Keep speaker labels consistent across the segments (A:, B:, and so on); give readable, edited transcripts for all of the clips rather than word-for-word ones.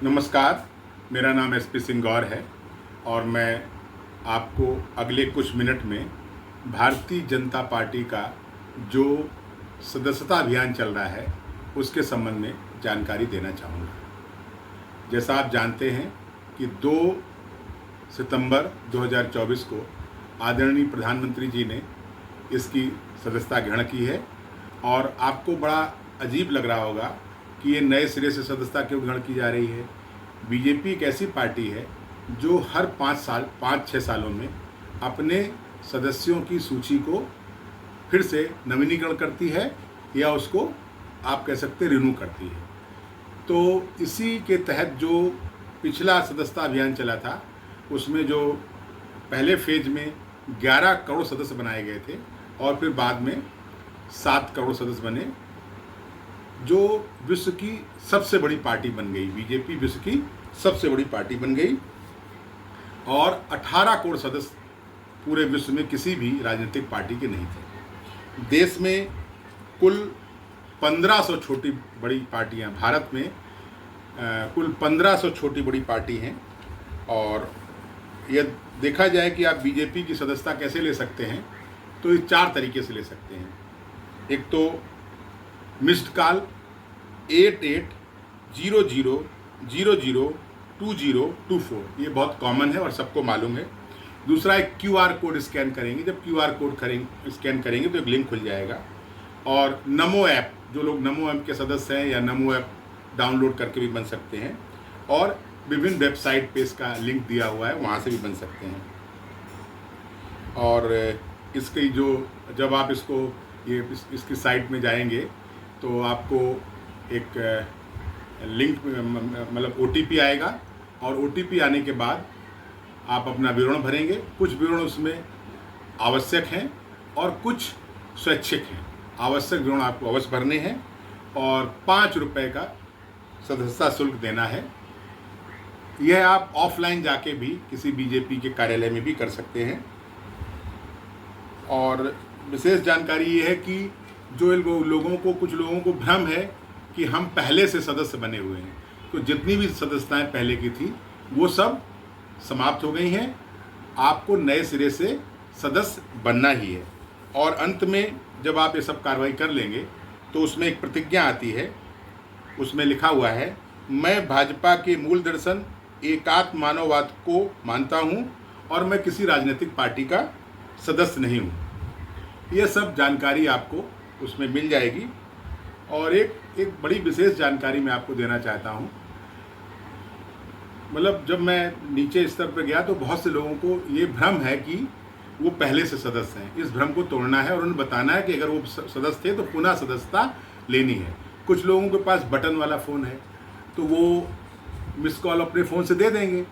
A: नमस्कार, मेरा नाम एसपी सिंह गौर है और मैं आपको अगले कुछ मिनट में भारतीय जनता पार्टी का जो सदस्यता अभियान चल रहा है उसके संबंध में जानकारी देना चाहूँगा। जैसा आप जानते हैं कि 2 सितंबर 2024 को आदरणीय प्रधानमंत्री जी ने इसकी सदस्यता ग्रहण की है और आपको बड़ा अजीब लग रहा होगा कि ये नए सिरे से सदस्यता क्यों ग्रहण की जा रही है। बीजेपी एक ऐसी पार्टी है जो हर 5-6 सालों में अपने सदस्यों की सूची को फिर से नवीनीकरण करती है या उसको आप कह सकते रिन्यू करती है। तो इसी के तहत जो पिछला सदस्यता अभियान चला था उसमें जो पहले फेज में 11 करोड़ सदस्य बनाए गए थे और फिर बाद में 7 करोड़ सदस्य बने, जो विश्व की सबसे बड़ी पार्टी बन गई। बीजेपी विश्व की सबसे बड़ी पार्टी बन गई और 18 करोड़ सदस्य पूरे विश्व में किसी भी राजनीतिक पार्टी के नहीं थे। देश में कुल 1500 छोटी बड़ी पार्टियां, भारत में कुल 1500 छोटी बड़ी पार्टी हैं और यह देखा जाए कि आप बीजेपी की सदस्यता कैसे ले सकते हैं तो ये 4 तरीके से ले सकते हैं। एक तो मिस्ड कॉल 8800002024, ये बहुत कॉमन है और सबको मालूम है। दूसरा एक QR कोड स्कैन करेंगे, जब QR कोड स्कैन करेंगे तो एक लिंक खुल जाएगा। और नमो ऐप, जो लोग नमो ऐप के सदस्य हैं या नमो ऐप डाउनलोड करके भी बन सकते हैं और विभिन्न वेबसाइट पे इसका लिंक दिया हुआ है, वहाँ से भी बन सकते हैं। और इसकी जो जब आप इसकी साइट में जाएंगे तो आपको एक लिंक मतलब OTP आएगा और OTP आने के बाद आप अपना विवरण भरेंगे। कुछ विवरण उसमें आवश्यक हैं और कुछ स्वैच्छिक हैं। आवश्यक विवरण आपको अवश्य भरने हैं और 5 रुपये का सदस्यता शुल्क देना है। यह आप ऑफलाइन जाके भी किसी बीजेपी के कार्यालय में भी कर सकते हैं। और विशेष जानकारी ये है कि जो कुछ लोगों को भ्रम है कि हम पहले से सदस्य बने हुए हैं, तो जितनी भी सदस्यताएं पहले की थी वो सब समाप्त हो गई हैं। आपको नए सिरे से सदस्य बनना ही है। और अंत में जब आप ये सब कार्रवाई कर लेंगे तो उसमें एक प्रतिज्ञा आती है, उसमें लिखा हुआ है, मैं भाजपा के मूल दर्शन एकात्म मानववाद को मानता हूँ और मैं किसी राजनीतिक पार्टी का सदस्य नहीं हूँ। यह सब जानकारी आपको उसमें मिल जाएगी। और एक बड़ी विशेष जानकारी मैं आपको देना चाहता हूँ। मतलब जब मैं नीचे स्तर पर गया तो बहुत से लोगों को ये भ्रम है कि वो पहले से सदस्य हैं। इस भ्रम को तोड़ना है और उन्हें बताना है कि अगर वो सदस्य थे तो पुनः सदस्यता लेनी है। कुछ लोगों के पास बटन वाला फ़ोन है तो वो मिस कॉल अपने फ़ोन से दे देंगे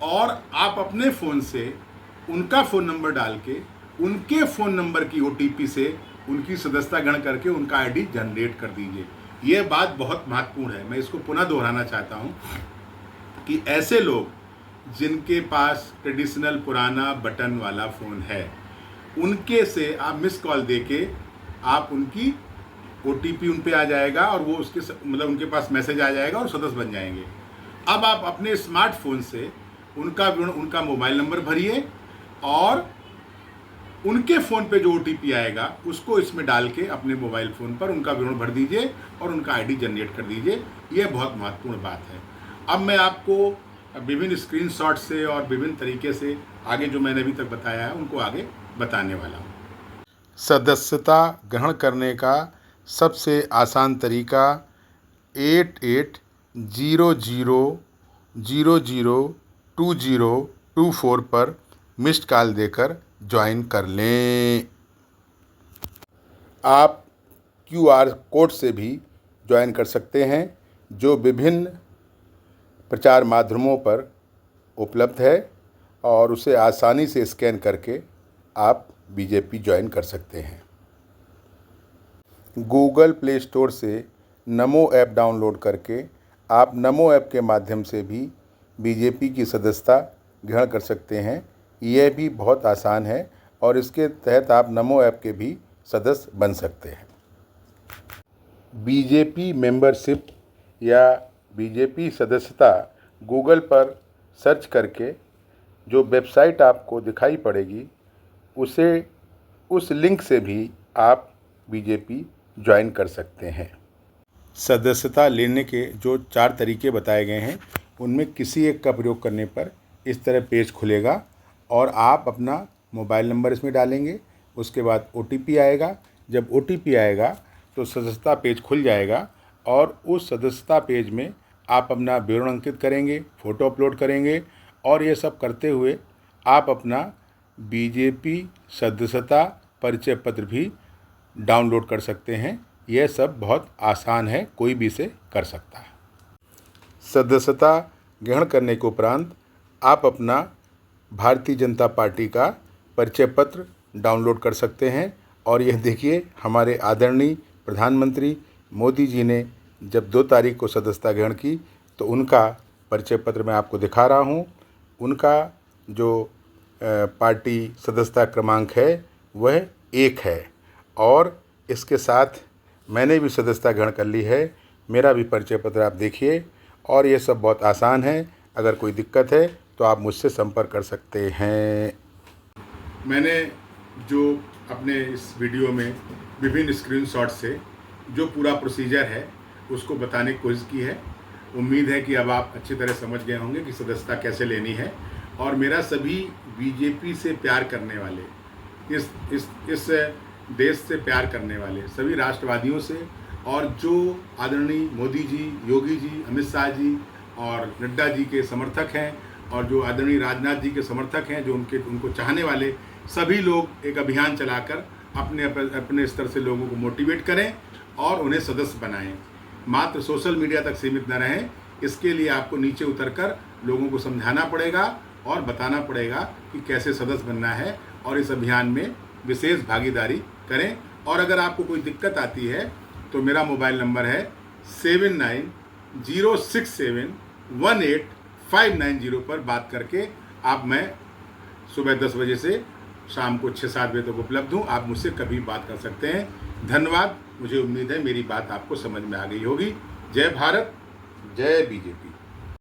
A: और आप अपने फ़ोन से उनका फ़ोन नंबर डाल के उनके फ़ोन नंबर की OTP से उनकी सदस्यता ग्रहण करके उनका ID जनरेट कर दीजिए। ये बात बहुत महत्वपूर्ण है। मैं इसको पुनः दोहराना चाहता हूँ कि ऐसे लोग जिनके पास ट्रेडिशनल पुराना बटन वाला फ़ोन है, उनके से आप मिस कॉल दे के आप उनकी OTP उन पे आ जाएगा और वो उसके मतलब उनके पास मैसेज आ जाएगा और सदस्य बन जाएंगे। अब आप अपने स्मार्टफोन से उनका मोबाइल नंबर भरिए और उनके फ़ोन पे जो OTP आएगा उसको इसमें डाल के अपने मोबाइल फ़ोन पर उनका विवरण भर दीजिए और उनका ID जनरेट कर दीजिए। ये बहुत महत्वपूर्ण बात है। अब मैं आपको विभिन्न स्क्रीनशॉट से और विभिन्न तरीके से आगे जो मैंने अभी तक बताया है उनको आगे बताने वाला हूँ।
B: सदस्यता ग्रहण करने का सबसे आसान तरीका 8800002024 पर मिस्ड कॉल देकर ज्वाइन कर लें। आप QR कोड से भी ज्वाइन कर सकते हैं जो विभिन्न प्रचार माध्यमों पर उपलब्ध है और उसे आसानी से स्कैन करके आप बीजेपी ज्वाइन कर सकते हैं। गूगल प्ले स्टोर से नमो ऐप डाउनलोड करके आप नमो ऐप के माध्यम से भी बीजेपी की सदस्यता ग्रहण कर सकते हैं। यह भी बहुत आसान है और इसके तहत आप नमो ऐप के भी सदस्य बन सकते हैं। बीजेपी मेंबरशिप या बीजेपी सदस्यता गूगल पर सर्च करके जो वेबसाइट आपको दिखाई पड़ेगी उस लिंक से भी आप बीजेपी ज्वाइन कर सकते हैं। सदस्यता लेने के जो 4 तरीके बताए गए हैं उनमें किसी एक का प्रयोग करने पर इस तरह पेज खुलेगा और आप अपना मोबाइल नंबर इसमें डालेंगे। उसके बाद OTP आएगा। जब OTP आएगा तो सदस्यता पेज खुल जाएगा और उस सदस्यता पेज में आप अपना विवरण अंकित करेंगे, फ़ोटो अपलोड करेंगे और ये सब करते हुए आप अपना बीजेपी सदस्यता परिचय पत्र भी डाउनलोड कर सकते हैं। यह सब बहुत आसान है, कोई भी इसे कर सकता है। सदस्यता ग्रहण करने के उपरांत आप अपना भारतीय जनता पार्टी का परिचय पत्र डाउनलोड कर सकते हैं। और यह देखिए, हमारे आदरणीय प्रधानमंत्री मोदी जी ने जब 2 तारीख को सदस्यता ग्रहण की तो उनका परिचय पत्र मैं आपको दिखा रहा हूँ। उनका जो पार्टी सदस्यता क्रमांक है वह 1 है और इसके साथ मैंने भी सदस्यता ग्रहण कर ली है। मेरा भी परिचय पत्र आप देखिए और ये सब बहुत आसान है। अगर कोई दिक्कत है तो आप मुझसे संपर्क कर सकते हैं।
A: मैंने जो अपने इस वीडियो में विभिन्न स्क्रीनशॉट से जो पूरा प्रोसीजर है उसको बताने की कोशिश की है। उम्मीद है कि अब आप अच्छी तरह समझ गए होंगे कि सदस्यता कैसे लेनी है। और मेरा सभी बीजेपी से प्यार करने वाले, इस देश से प्यार करने वाले सभी राष्ट्रवादियों से, और जो आदरणीय मोदी जी, योगी जी, अमित शाह जी और नड्डा जी के समर्थक हैं और जो आदरणीय राजनाथ जी के समर्थक हैं, जो उनको चाहने वाले सभी लोग एक अभियान चलाकर अपने स्तर से लोगों को मोटिवेट करें और उन्हें सदस्य बनाएं। मात्र सोशल मीडिया तक सीमित न रहें। इसके लिए आपको नीचे उतरकर लोगों को समझाना पड़ेगा और बताना पड़ेगा कि कैसे सदस्य बनना है और इस अभियान में विशेष भागीदारी करें। और अगर आपको कोई दिक्कत आती है तो मेरा मोबाइल नंबर है 7906718590 पर बात करके मैं सुबह 10 बजे से शाम को 6-7 बजे तक उपलब्ध हूँ। आप मुझसे कभी बात कर सकते हैं। धन्यवाद। मुझे उम्मीद है मेरी बात आपको समझ में आ गई होगी। जय भारत, जय बीजेपी।